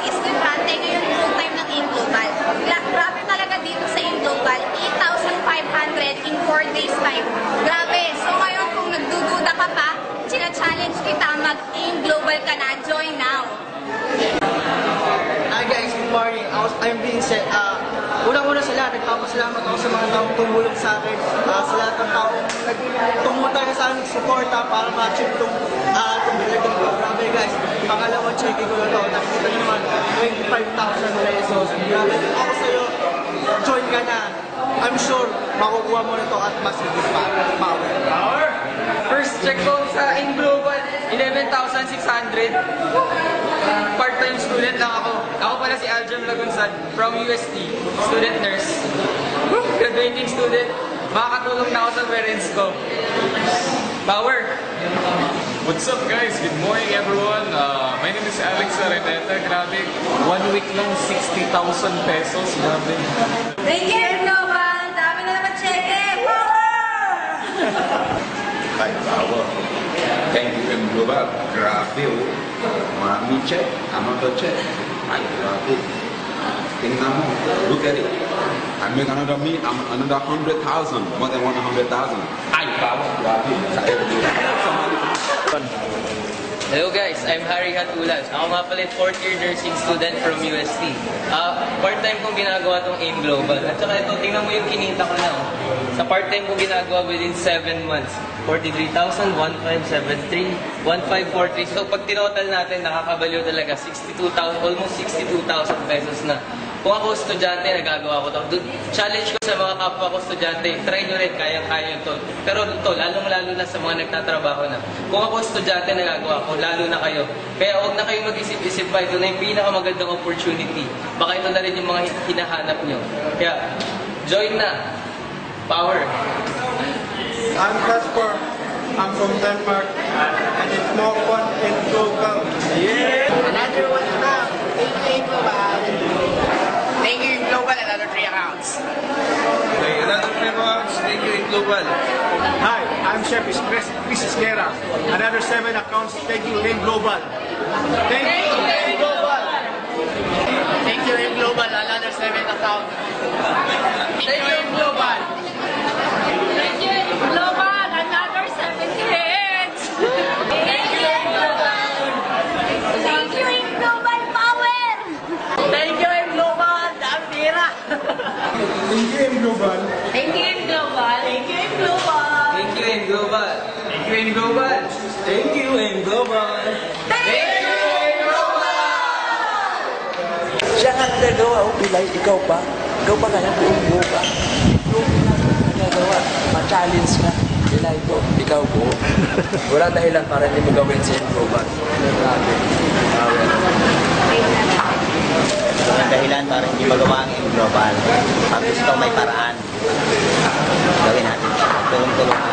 estudyante ngayon full time ng In Global. Grabe talaga dito sa In Global, 8,500 in 4 days time. Grabe. So ngayon kung nagdududa ka pa, challenge kita mag-In Global ka na. Join now. Hi guys, good morning. I'm Vincent. Unang-una sa lahat, nagpapasalamat ako sa mga taong tumulong sa akin. Sa lahat ng taong tumutay sa amin suporta para ma-achieve itong relating ko. Grabe guys, pangalawang checking ko na ito. Nakikita nyo naman, 25,000 pesos. Grabe din ako sa'yo. Join ka na. I'm sure makukuha mo na ito at mas higit pa. Power! First check ko sa In Global, 11,600. Part-time student lang ako. Ako pala si Aljam Lagunsad from UST, student nurse. Graduating student. Makakatulong na ako sa parents ko. Power! What's up guys? Good morning everyone. My name is Alex Areneta. Grabe, 1 week lang 60,000 pesos. Grabe. Thank you, In Global. Dami na naman check. Power! Ay, power. Thank you, In Global. Grabe, oh. Marami check. Another check. Ay, grabe. Tingnan mo. Look at it. I make another 100,000. More than 100,000. Ay, power. Grabe. Hello guys, I'm Harry Hatulas. Ako nga pala 4th year nursing student from UST. Part-time kong ginagawa tong In Global. At saka ito, tingnan mo yung kinita ko na. Sa part-time kong ginagawa within 7 months. 43,000, 1,573, 1,543. So pag tinotal natin, nakakabaliw talaga. 62,000, almost 62,000 pesos na. Kung ako estudyante, nagagawa ko ito. Challenge ko sa mga kapwa ko estudyante, try nyo rin, kayang-kaya ito. Pero ito, lalong-lalo na sa mga nagtatrabaho na. Kung ako estudyante, nagagawa ko, lalo na kayo. Kaya huwag na kayo mag-isip-isip pa, ito na yung pinakamagandang opportunity. Baka ito na rin yung mga hinahanap nyo. Kaya, join na. Power. I'm Kasper. I'm from Denmark. And it's more fun in Global. Yeah! Another one na. Thank you, Global. Thank you, In Global, another 3 accounts. Okay, another 3 accounts. Thank you, In Global. Hi, I'm Chef Chris Isquera. Another 7 accounts. Thank you, In Global. Thank you, In Global. Thank you, In Global, another 7 accounts. Thank you, In Global. Thank you, In Global. Another 7 hits. Thank you, In Global. Thank you, In Global. Power! Thank you, In Global. Dami tira. Thank you, In Global. Thank you, In Global. Thank you, In Global. Thank you, In Global. Thank you, In Global. Thank you, In Global. Thank you, In Global. Siya nga nagagawa, Pilay, ikaw pa? Ikaw pa kaya buong buo ka? Yung nagagawa, ma-challenge ka. Pilay po, ikaw po. Wala dahilan para hindi mo gawin si In Global. Grabe. Walang dahilan para hindi magawa ang In Global. Pag gusto may paraan, gawin natin. Tulong-tulong